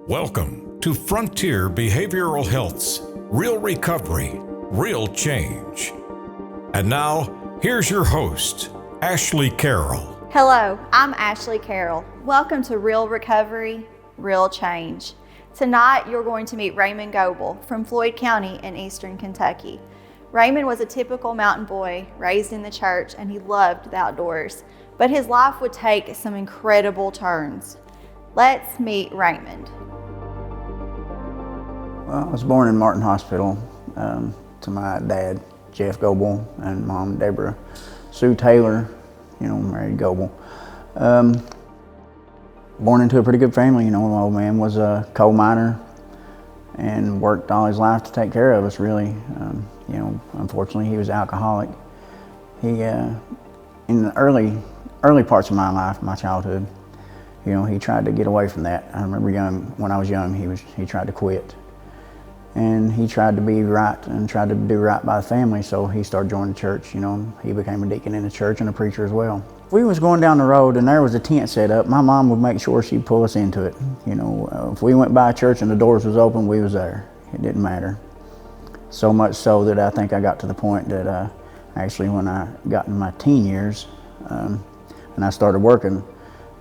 Welcome to Frontier Behavioral Health's Real Recovery, Real Change. And now, here's your host, Ashley Carroll. Hello, I'm Ashley Carroll. Welcome to Real Recovery, Real Change. Tonight, you're going to meet Raymond Goble from Floyd County in Eastern Kentucky. Raymond was a typical mountain boy raised in the church, and he loved the outdoors. But his life would take some incredible turns. Let's meet Raymond. Well, I was born in Martin Hospital to my dad, Jeff Goble, and mom, Deborah Sue Taylor, married Goble. Born into a pretty good family. My old man was a coal miner and worked all his life to take care of us, really. Unfortunately, he was alcoholic. He, in the early parts of my life, my childhood, he tried to get away from that. I remember when I was young, he tried to quit. And he tried to be right and tried to do right by the family, so he started joining the church. He became a deacon in the church and a preacher as well. If we was going down the road and there was a tent set up, my mom would make sure she'd pull us into it. If we went by a church and the doors was open, we was there. It didn't matter. So much so that I think I got to the point that actually when I got in my teen years and I started working,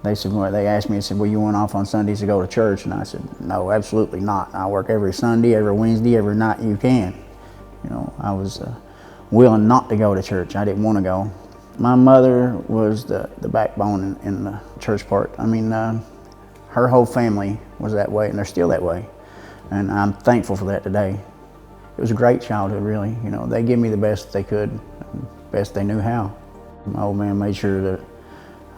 they asked me, well, you went off on Sundays to go to church? And I said, no, absolutely not. I work every Sunday, every Wednesday, every night you can. I was willing not to go to church. I didn't want to go. My mother was the backbone in the church part. Her whole family was that way, and they're still that way. And I'm thankful for that today. It was a great childhood, really. They gave me the best they could, best they knew how. My old man made sure that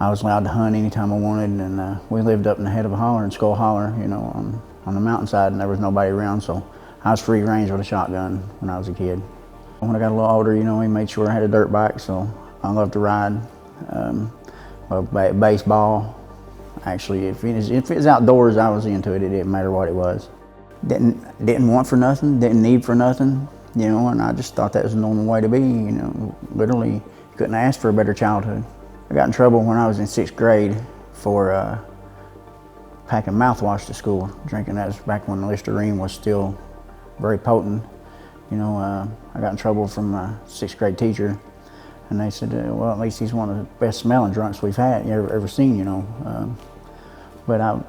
I was allowed to hunt anytime I wanted, and we lived up in the head of a holler in Skull Holler, on the mountainside, and there was nobody around, so I was free range with a shotgun when I was a kid. When I got a little older, he made sure I had a dirt bike, so I loved to ride. Baseball, actually, if it was outdoors, I was into it. It didn't matter what it was. Didn't want for nothing, didn't need for nothing, and I just thought that was the normal way to be. Literally couldn't ask for a better childhood. I got in trouble when I was in 6th grade for packing mouthwash to school, drinking. That was back when Listerine was still very potent. I got in trouble from my 6th grade teacher, and they said, well, at least he's one of the best smelling drunks we've had ever seen, But I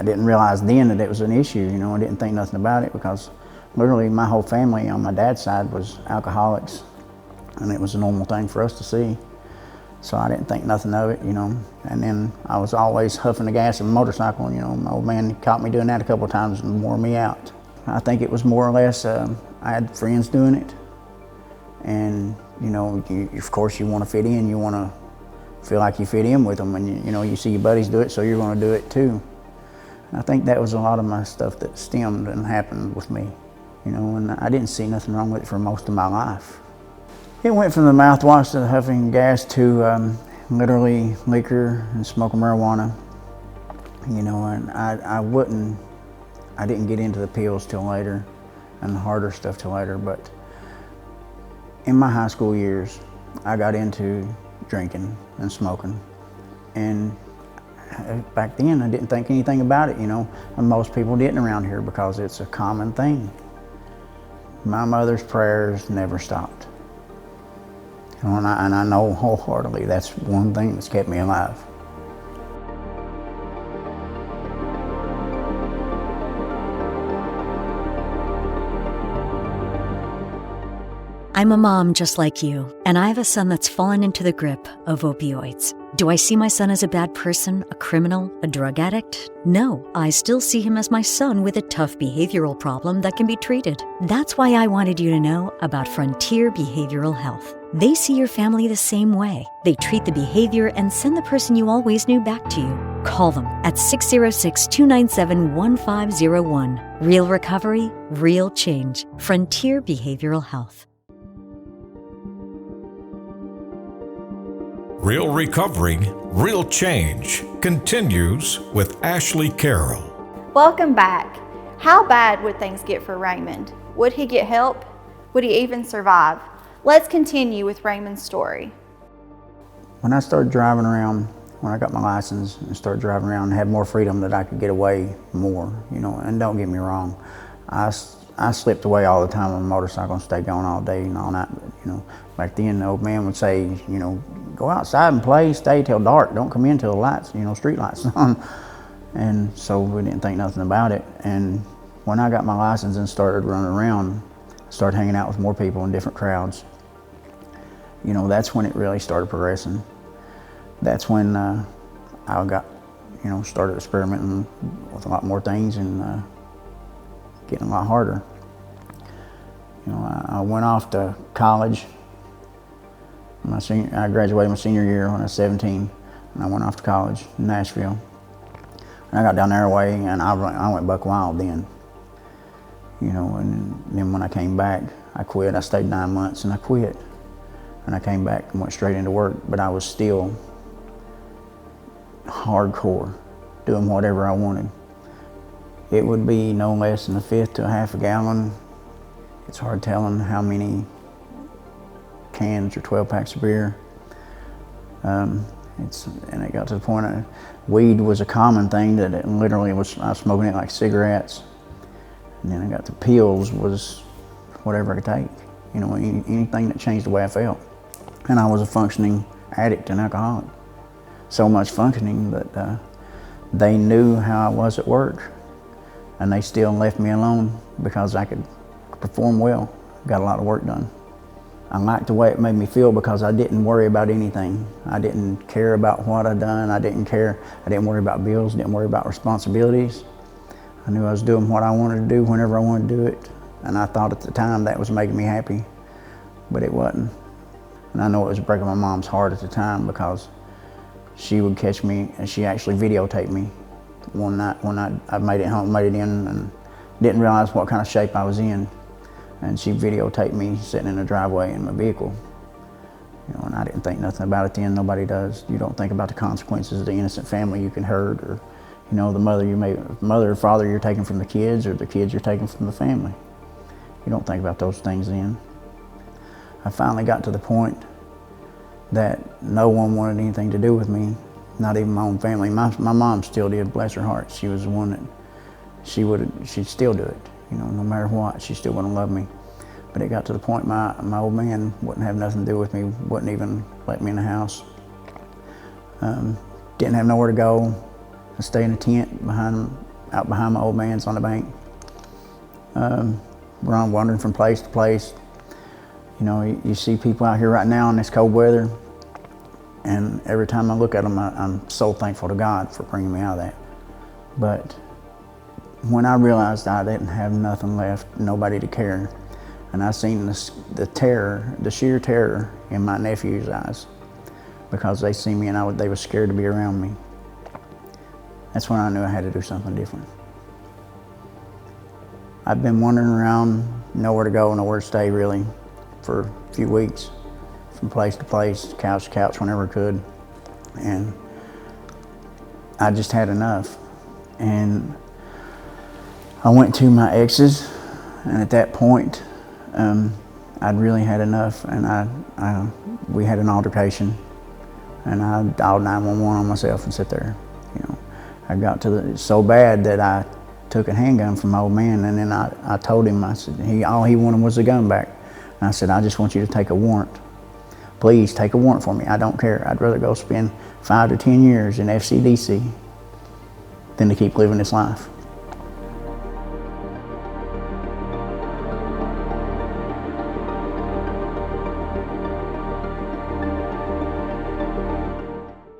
didn't realize then that it was an issue, I didn't think nothing about it, because literally my whole family on my dad's side was alcoholics, and it was a normal thing for us to see. So I didn't think nothing of it, And then I was always huffing the gas of a motorcycle, My old man caught me doing that a couple of times and wore me out. I think it was more or less, I had friends doing it. And, of course you want to fit in. You want to feel like you fit in with them. And, you see your buddies do it, so you're going to do it too. And I think that was a lot of my stuff that stemmed and happened with me, And I didn't see nothing wrong with it for most of my life. It went from the mouthwash to huffing gas to literally liquor and smoking marijuana, and I didn't get into the pills till later and the harder stuff till later, but in my high school years, I got into drinking and smoking, and back then I didn't think anything about it, and most people didn't around here because it's a common thing. My mother's prayers never stopped. And I know wholeheartedly that's one thing that's kept me alive. I'm a mom just like you, and I have a son that's fallen into the grip of opioids. Do I see my son as a bad person, a criminal, a drug addict? No, I still see him as my son with a tough behavioral problem that can be treated. That's why I wanted you to know about Frontier Behavioral Health. They see your family the same way. They treat the behavior and send the person you always knew back to you. Call them at 606-297-1501. Real recovery, real change. Frontier Behavioral Health. Real Recovery, Real Change continues with Ashley Carroll. Welcome back. How bad would things get for Raymond? Would he get help? Would he even survive? Let's continue with Raymond's story. When I started driving around when I got my license and started driving around and had more freedom, that I could get away more, you know. And don't get me wrong, I slipped away all the time on a motorcycle and stayed going all day and all night. But, you know, back then the old man would say, you know, go outside and play, stay till dark, don't come in till the lights, you know, street lights on. And so we didn't think nothing about it. And when I got my license and started running around, started hanging out with more people in different crowds, you know, that's when it really started progressing. That's when I got, you know, started experimenting with a lot more things and getting a lot harder. You know, I went off to college. I graduated my senior year when I was 17, and I went off to college in Nashville. And I got down their way, and I went buck wild then. You know, and then when I came back, I quit. I stayed 9 months and I quit. And I came back and went straight into work, but I was still hardcore, doing whatever I wanted. It would be no less than a fifth to a half a gallon. It's hard telling how many cans or 12 packs of beer. And it got to the point weed was a common thing, that it literally I was smoking it like cigarettes. And then I got the pills was whatever I could take, you know, anything that changed the way I felt. And I was a functioning addict and alcoholic. So much functioning that they knew how I was at work, and they still left me alone because I could perform well, got a lot of work done. I liked the way it made me feel because I didn't worry about anything. I didn't care about what I'd done. I didn't worry about bills, didn't worry about responsibilities. I knew I was doing what I wanted to do whenever I wanted to do it. And I thought at the time that was making me happy, but it wasn't. And I know it was breaking my mom's heart at the time, because she would catch me, and she actually videotaped me one night when I made it home, made it in, and didn't realize what kind of shape I was in. And she videotaped me sitting in the driveway in my vehicle. You know, and I didn't think nothing about it then. Nobody does. You don't think about the consequences of the innocent family you can hurt, or, you know, the mother or father you're taking from the kids, or the kids you're taking from the family. You don't think about those things then. I finally got to the point that no one wanted anything to do with me, not even my own family. My mom still did, bless her heart. She was the one that she'd still do it, you know, no matter what, she still wouldn't love me. But it got to the point my old man wouldn't have nothing to do with me, wouldn't even let me in the house. Didn't have nowhere to go. I stayed in a tent out behind my old man's on the bank. Around wandering from place to place. You know, you see people out here right now in this cold weather, and every time I look at them, I'm so thankful to God for bringing me out of that. But when I realized I didn't have nothing left, nobody to care, and I seen the terror, the sheer terror in my nephew's eyes, because they see me and they were scared to be around me, that's when I knew I had to do something different. I've been wandering around, nowhere to go, nowhere to stay really, for a few weeks, from place to place, couch to couch whenever I could. And I just had enough. And I went to my ex's, and at that point, I'd really had enough, and we had an altercation, and I dialed 911 on myself and sat there. You know, I got so bad that I took a handgun from my old man, and then I told him, I said, all he wanted was the gun back. And I said, I just want you to take a warrant. Please take a warrant for me. I don't care. I'd rather go spend 5 to 10 years in FCDC than to keep living this life.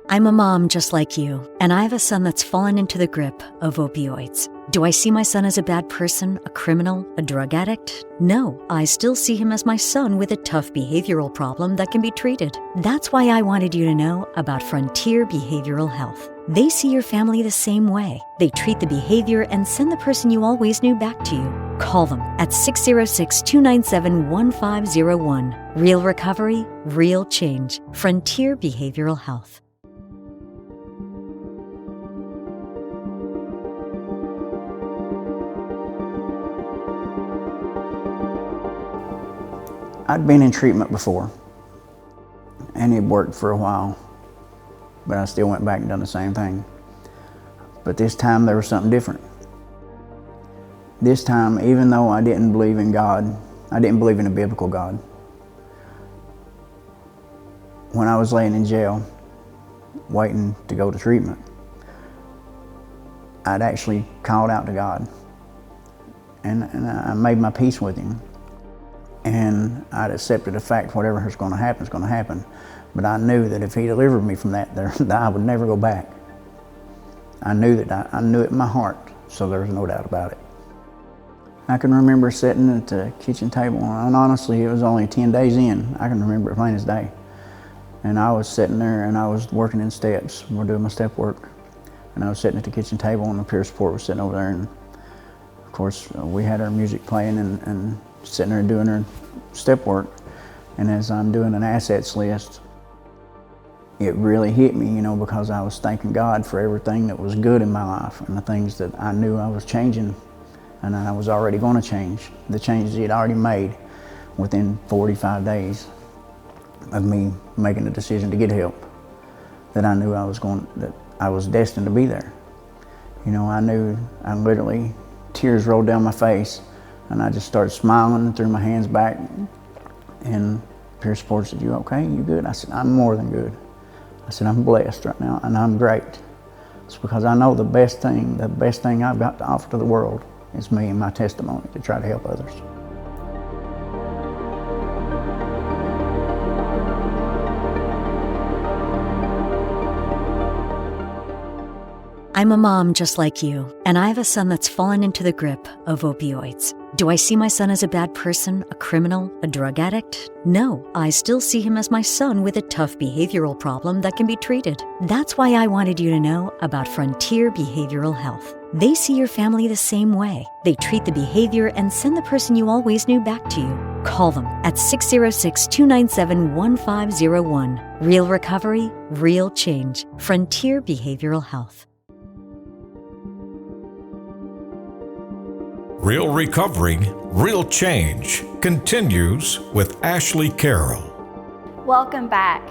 I'm a mom just like you, and I have a son that's fallen into the grip of opioids. Do I see my son as a bad person, a criminal, a drug addict? No, I still see him as my son with a tough behavioral problem that can be treated. That's why I wanted you to know about Frontier Behavioral Health. They see your family the same way. They treat the behavior and send the person you always knew back to you. Call them at 606-297-1501. Real recovery, real change. Frontier Behavioral Health. I'd been in treatment before, and it worked for a while. but I still went back and done the same thing. But this time there was something different. This time, even though I didn't believe in God, I didn't believe in a biblical God. When I was laying in jail, waiting to go to treatment, I'd actually called out to God. And I made my peace with Him. And I'd accepted the fact whatever is going to happen is going to happen. But I knew that if He delivered me from that, that I would never go back. I knew that. I knew it in my heart, so there was no doubt about it. I can remember sitting at the kitchen table, and honestly, it was only 10 days in. I can remember it plain as day. And I was sitting there, and I was working in steps. We're doing my step work. And I was sitting at the kitchen table, and the peer support was sitting over there. And of course, we had our music playing and sitting there doing our step work. And as I'm doing an assets list, it really hit me, you know, because I was thanking God for everything that was good in my life and the things that I knew I was changing and I was already going to change. The changes He had already made within 45 days of me making the decision to get help, that I knew that I was destined to be there. You know, I literally, tears rolled down my face, and I just started smiling and threw my hands back, and peer support said, "You okay? You good?" I said, "I'm more than good." I said, "I'm blessed right now, and I'm great." It's because I know the best thing I've got to offer to the world is me and my testimony to try to help others. I'm a mom just like you, and I have a son that's fallen into the grip of opioids. Do I see my son as a bad person, a criminal, a drug addict? No, I still see him as my son with a tough behavioral problem that can be treated. That's why I wanted you to know about Frontier Behavioral Health. They see your family the same way. They treat the behavior and send the person you always knew back to you. Call them at 606-297-1501. Real recovery, real change. Frontier Behavioral Health. Real Recovery, Real Change continues with Ashley Carroll. Welcome back.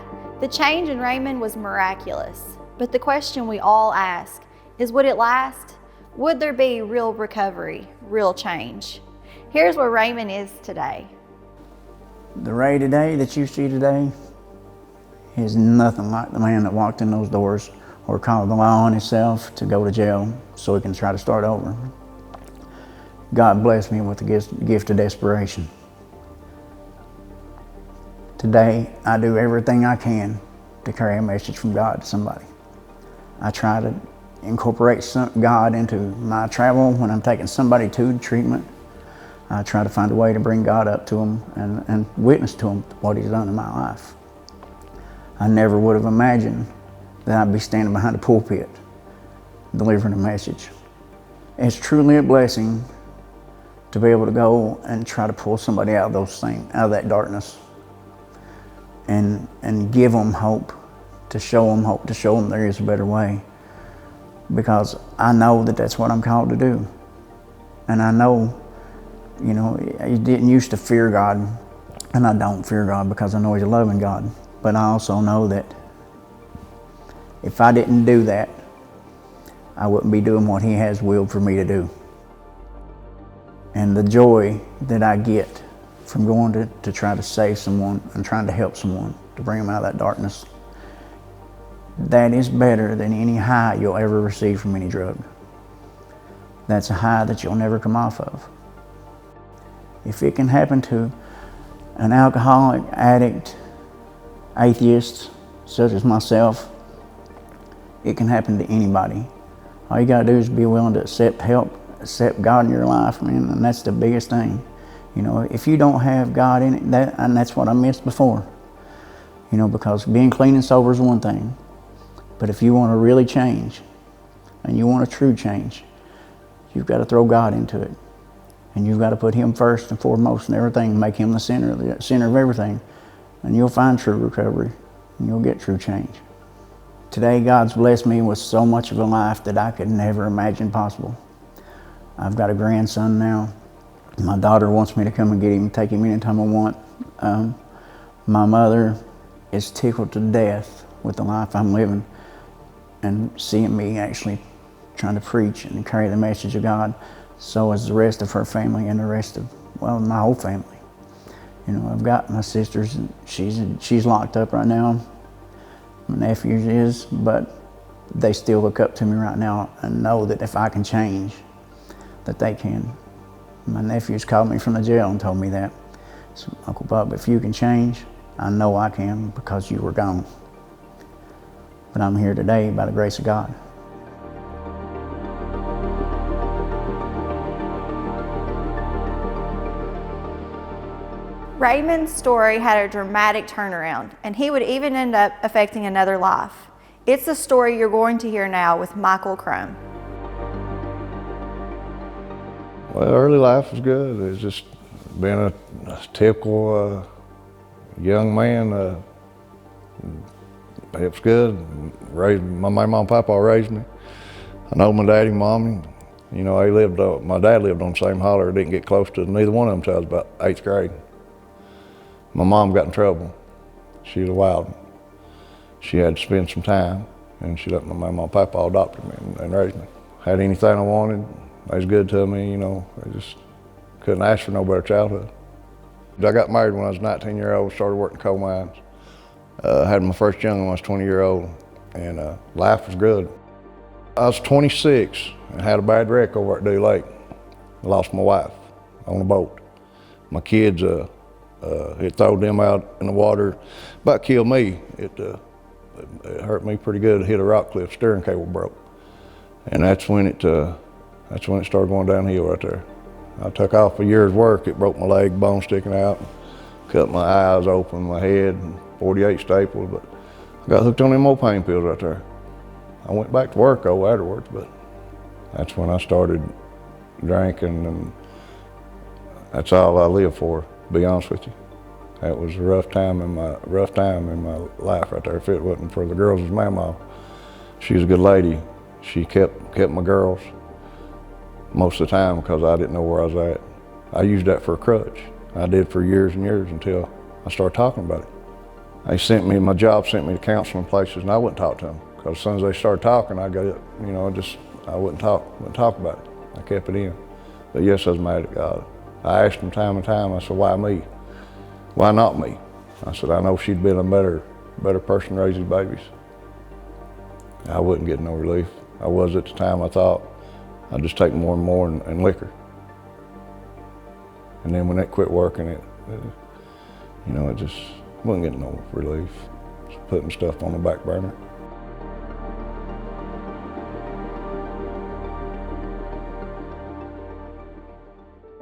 The change in Raymond was miraculous, but the question we all ask is, would it last? Would there be real recovery, real change? Here's where Raymond is today. The Ray today that you see today is nothing like the man that walked in those doors or called the law on himself to go to jail so he can try to start over. God blessed me with the gift of desperation. Today, I do everything I can to carry a message from God to somebody. I try to incorporate God into my travel when I'm taking somebody to treatment. I try to find a way to bring God up to them and witness to them what He's done in my life. I never would have imagined that I'd be standing behind a pulpit delivering a message. It's truly a blessing to be able to go and try to pull somebody out of those things, out of that darkness, and give them hope, to show them there is a better way. Because I know that that's what I'm called to do. And I know, you know, I didn't used to fear God, and I don't fear God because I know He's a loving God. But I also know that if I didn't do that, I wouldn't be doing what He has willed for me to do. And the joy that I get from going to try to save someone and trying to help someone, to bring them out of that darkness, that is better than any high you'll ever receive from any drug. That's a high that you'll never come off of. If it can happen to an alcoholic, addict, atheist, such as myself, it can happen to anybody. All you gotta do is be willing to accept help, accept God in your life, man, and that's the biggest thing. You know, if you don't have God in it, and that's what I missed before. You know, because being clean and sober is one thing, but if you want to really change, and you want a true change, you've got to throw God into it. And you've got to put Him first and foremost in everything, make Him the center of everything, and you'll find true recovery, and you'll get true change. Today, God's blessed me with so much of a life that I could never imagine possible. I've got a grandson now. My daughter wants me to come and get him, take him anytime I want. My mother is tickled to death with the life I'm living. and seeing me actually trying to preach and carry the message of God, so is the rest of her family and the rest of, well, my whole family. You know, I've got my sisters, and she's locked up right now. My nephew is, but they still look up to me right now and know that if I can change, that they can. My nephew's called me from the jail and told me that. So, Uncle Bob, if you can change, I know I can because you were gone. But I'm here today by the grace of God. Raymond's story had a dramatic turnaround, and he would even end up affecting another life. It's the story you're going to hear now with Michael Crum. Well, early life was good. It's just being a typical young man. It was good. My mom and papa raised me. I know my daddy and mommy. You know, my dad lived on the same holler. Didn't get close to neither one of them until I was about 8th grade. My mom got in trouble. She was a wild one. She had to spend some time, and she let my mom and papa adopt me and raise me. Had anything I wanted, they was good to me, you know. I just couldn't ask for no better childhood. I got married when I was 19-year-old, started working coal mines. Had my first young when I was 20-year-old, and life was good. I was 26 and had a bad wreck over at Dew Lake. I lost my wife on a boat. My kids, it threw them out in the water, about killed me. It hurt me pretty good. It hit a rock cliff, steering cable broke. And that's when it started going downhill right there. I took off a year's work. It broke my leg, bone sticking out, cut my eyes open, my head, 48 staples, but I got hooked on them old pain pills right there. I went back to work afterwards, but that's when I started drinking, and that's all I lived for, to be honest with you. That was a rough time in my life right there. If it wasn't for the girls' mama, she was a good lady. She kept my girls most of the time because I didn't know where I was at. I used that for a crutch. I did for years and years until I started talking about it. My job sent me to counseling places, and I wouldn't talk to them because as soon as they started talking, I got it. You know, I wouldn't talk about it. I kept it in. But yes, I was mad at God. I asked him time and time. I said, "Why me? Why not me?" I said, "I know she'd been a better person to raise these babies." I wasn't getting no relief. I was at the time. I thought I'd just take more and more and liquor. And then when that quit working, it just wasn't getting no relief. Just putting stuff on the back burner.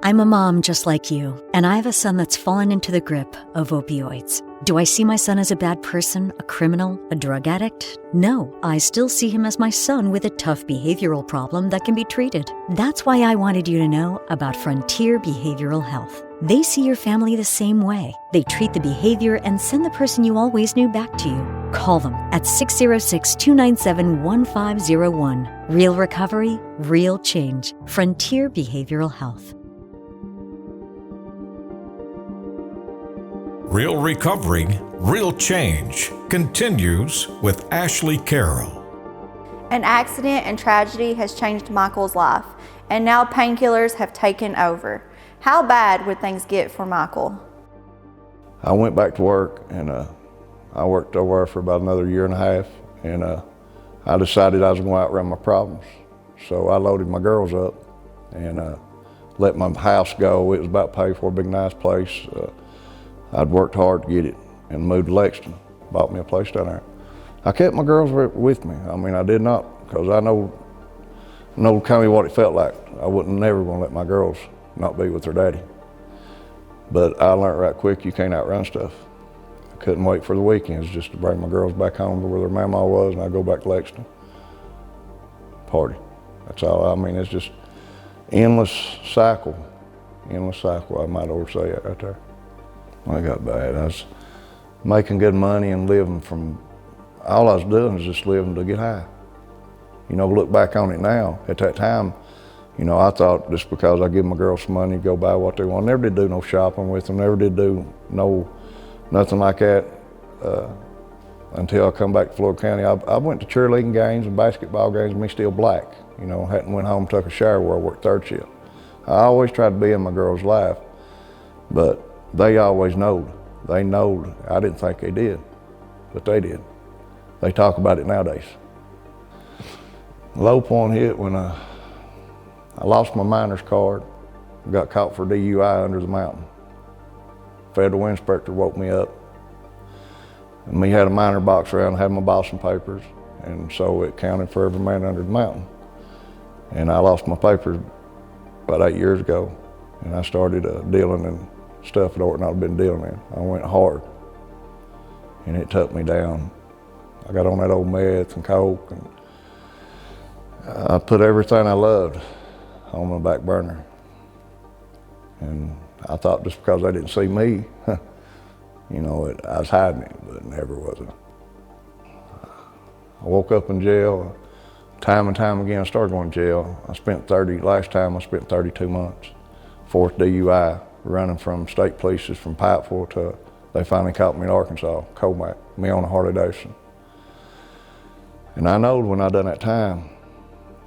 I'm a mom just like you, and I have a son that's fallen into the grip of opioids. Do I see my son as a bad person, a criminal, a drug addict? No, I still see him as my son with a tough behavioral problem that can be treated. That's why I wanted you to know about Frontier Behavioral Health. They see your family the same way. They treat the behavior and send the person you always knew back to you. Call them at 606-297-1501. Real recovery, real change. Frontier Behavioral Health. Real Recovery, Real Change continues with Ashley Carroll. An accident and tragedy has changed Michael's life, and now painkillers have taken over. How bad would things get for Michael? I went back to work, and I worked over there for about another year and a half, and I decided I was going to outrun my problems. So I loaded my girls up and let my house go. It was about paid for, a big nice place. I'd worked hard to get it and moved to Lexington, bought me a place down there. I kept my girls with me. I mean, I did not, because I know kind of what it felt like. I wasn't never going to let my girls not be with their daddy. But I learned right quick, you can't outrun stuff. I couldn't wait for the weekends just to bring my girls back home to where their mama was, and I'd go back to Lexington, party. That's all. I mean, it's just endless cycle, I might oversay it right there. Well, it got bad. I was making good money and living from, all I was doing was just living to get high. You know, look back on it now. At that time, you know, I thought just because I give my girls some money to go buy what they want, never did do no shopping with them, never did do nothing like that. until I come back to Floyd County. I went to cheerleading games and basketball games, me still black. You know, hadn't went home, took a shower where I worked third shift. I always tried to be in my girl's life, but they always knowed. They knowed. I didn't think they did, but they did. They talk about it nowadays. Low point hit when I lost my miner's card, got caught for DUI under the mountain. Federal inspector woke me up. And me had a miner box around, had my Boston papers, and so it counted for every man under the mountain. And I lost my papers about 8 years ago, and I started dealing in stuff that I ought not have been dealing in. I went hard, and it took me down. I got on that old meth and coke, and I put everything I loved on the back burner. And I thought just because they didn't see me, you know, I was hiding it, but it never was. I woke up in jail time and time again. I started going to jail. Last time I spent 32 months. Fourth DUI, running from state polices from Pikeville to, they finally caught me in Arkansas, Comac, me on a Harley Davidson. And I knowed when I done that time,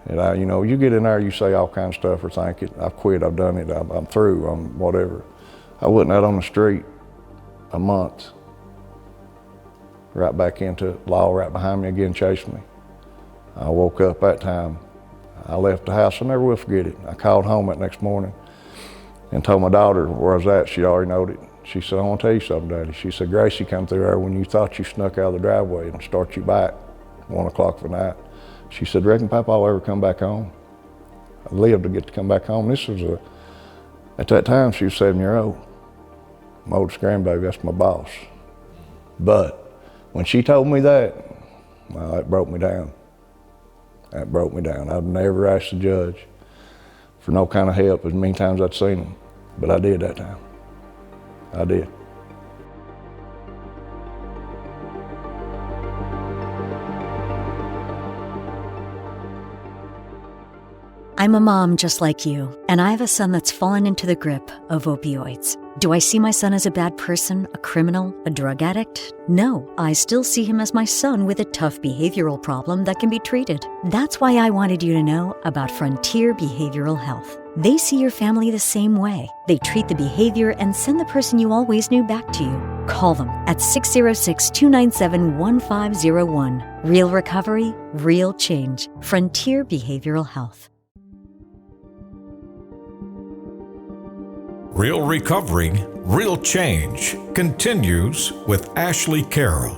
that you know, you get in there, you say all kinds of stuff or think it, I've quit, I've done it, I'm through, I'm whatever. I wasn't out on the street a month, right back into law right behind me again, chasing me. I woke up that time. I left the house, I never will forget it. I called home that next morning and told my daughter where I was at. She already knowed it. She said, I want to tell you something, Daddy. She said, Gracie come through there when you thought you snuck out of the driveway and start you back 1 o'clock of the night. She said, reckon Papa will ever come back home? I lived to get to come back home. This was at that time, she was 7 years old. My oldest grandbaby, that's my boss. But when she told me that, well, it broke me down. That broke me down. I've never asked the judge for no kind of help as many times I'd seen him, but I did that time. I did. I'm a mom just like you, and I have a son that's fallen into the grip of opioids. Do I see my son as a bad person, a criminal, a drug addict? No, I still see him as my son with a tough behavioral problem that can be treated. That's why I wanted you to know about Frontier Behavioral Health. They see your family the same way. They treat the behavior and send the person you always knew back to you. Call them at 606-297-1501. Real recovery, real change. Frontier Behavioral Health. Real Recovery, Real Change continues with Ashley Carroll.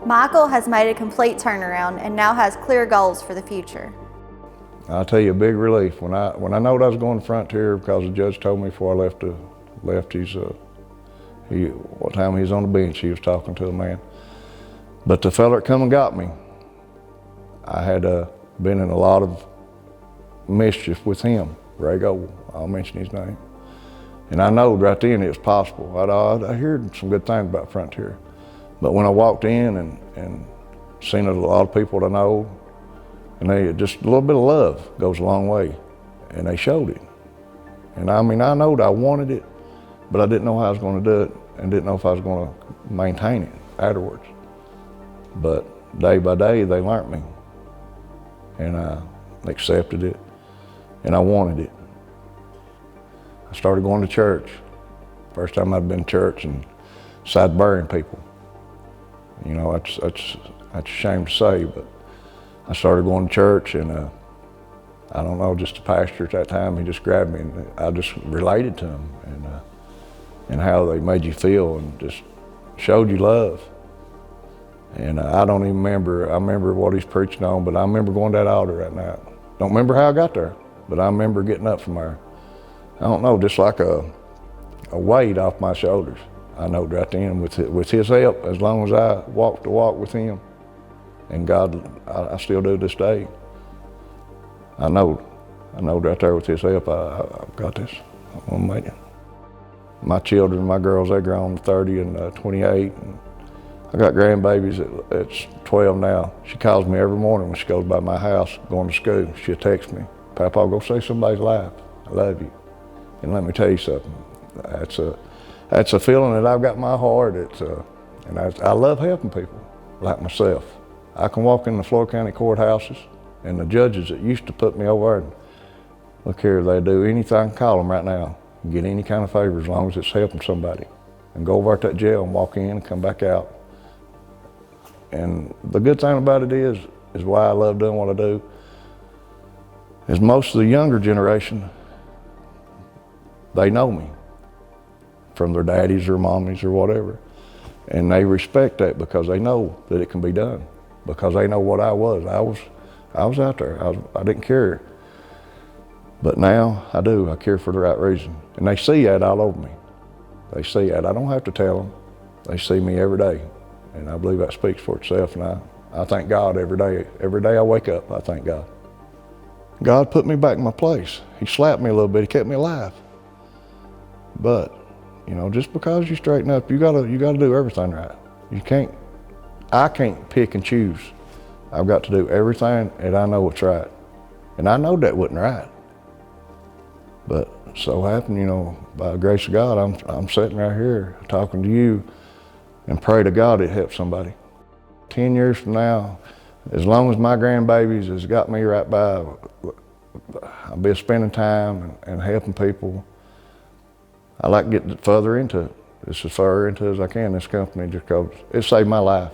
Michael has made a complete turnaround and now has clear goals for the future. I'll tell you a big relief. When I knowed I was going to Frontier, because the judge told me before I left what time he was on the bench, he was talking to a man. But the fella that come and got me, I had been in a lot of mischief with him, Ray Goble, I'll mention his name. And I knowed right then it was possible. I heard some good things about Frontier. But when I walked in and seen a lot of people that I know, and they just a little bit of love goes a long way, and they showed it. And I mean, I knowed I wanted it, but I didn't know how I was going to do it, and didn't know if I was going to maintain it afterwards. But day by day, they learned me, and I accepted it, and I wanted it. I started going to church. First time I'd been to church and started burying people. You know, that's a shame to say, but I started going to church, and I don't know, just the pastor at that time, he just grabbed me, and I just related to him, and how they made you feel, and just showed you love. And I don't even remember, I remember what he's preaching on, but I remember going to that altar that night. Don't remember how I got there, but I remember getting up from there. I don't know, just like a weight off my shoulders. I know right then with his help, as long as I walked the walk with him, and God, I still do this day. I know right there with his help, I've got this, I'm gonna make it. My children, my girls, they're grown 30 and 28. And I got grandbabies that's 12 now. She calls me every morning when she goes by my house going to school. She'll text me, Papa, I'll go save somebody's life. I love you. And let me tell you something, that's a feeling that I've got in my heart. And I love helping people. like myself. I can walk in the Floyd County courthouses, and the judges that used to put me over there, look here, they do anything, call them right now, and get any kind of favor as long as it's helping somebody. And go over to that jail and walk in and come back out. And the good thing about it is why I love doing what I do, is most of the younger generation, they know me from their daddies or mommies or whatever. And they respect that because they know that it can be done, because they know what I was. I was out there, I didn't care. But now I do, I care for the right reason. And they see that all over me. They see that, I don't have to tell them. They see me every day. And I believe that speaks for itself. And I thank God every day. Every day I wake up, I thank God. God put me back in my place. He slapped me a little bit, he kept me alive. But, you know, just because you straighten up, you gotta do everything right. I can't pick and choose. I've got to do everything and I know what's right. And I know that wasn't right. But so happened, you know, by the grace of God, I'm sitting right here talking to you and pray to God it helps somebody. 10 years from now, as long as my grandbabies has got me right by, I'll be spending time and helping people. I like to get further into it, just as far into as I can, this company, just because it saved my life.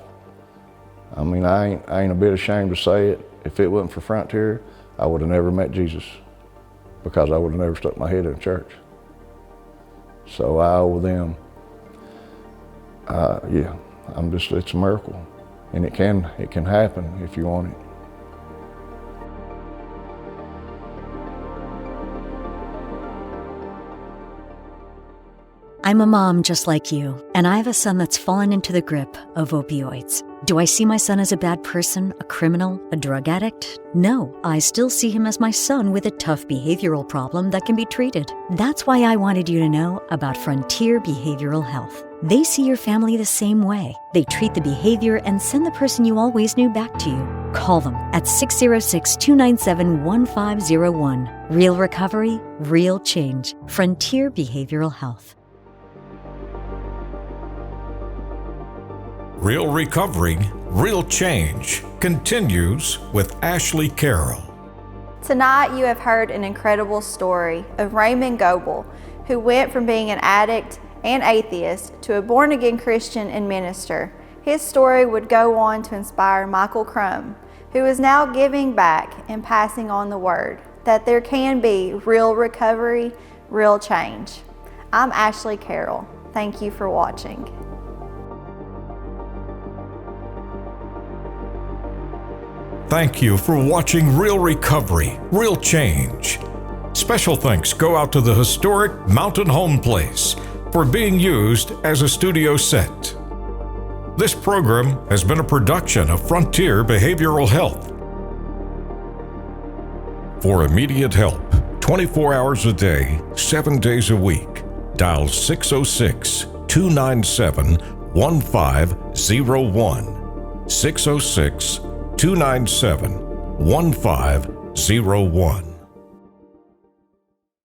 I mean, I ain't a bit ashamed to say it. If it wasn't for Frontier, I would have never met Jesus, because I would have never stuck my head in a church. So I owe them, yeah, it's a miracle. And it can happen if you want it. I'm a mom just like you, and I have a son that's fallen into the grip of opioids. Do I see my son as a bad person, a criminal, a drug addict? No, I still see him as my son with a tough behavioral problem that can be treated. That's why I wanted you to know about Frontier Behavioral Health. They see your family the same way. They treat the behavior and send the person you always knew back to you. Call them at 606-297-1501. Real recovery, real change. Frontier Behavioral Health. Real Recovery, Real Change continues with Ashley Carroll. Tonight you have heard an incredible story of Raymond Goble, who went from being an addict and atheist to a born-again Christian and minister. His story would go on to inspire Michael Crum, who is now giving back and passing on the word that there can be real recovery, real change. I'm Ashley Carroll. Thank you for watching. Thank you for watching Real Recovery, Real Change. Special thanks go out to the historic Mountain Home Place for being used as a studio set. This program has been a production of Frontier Behavioral Health. For immediate help, 24 hours a day, 7 days a week, dial 606-297-1501. 606-297-1501.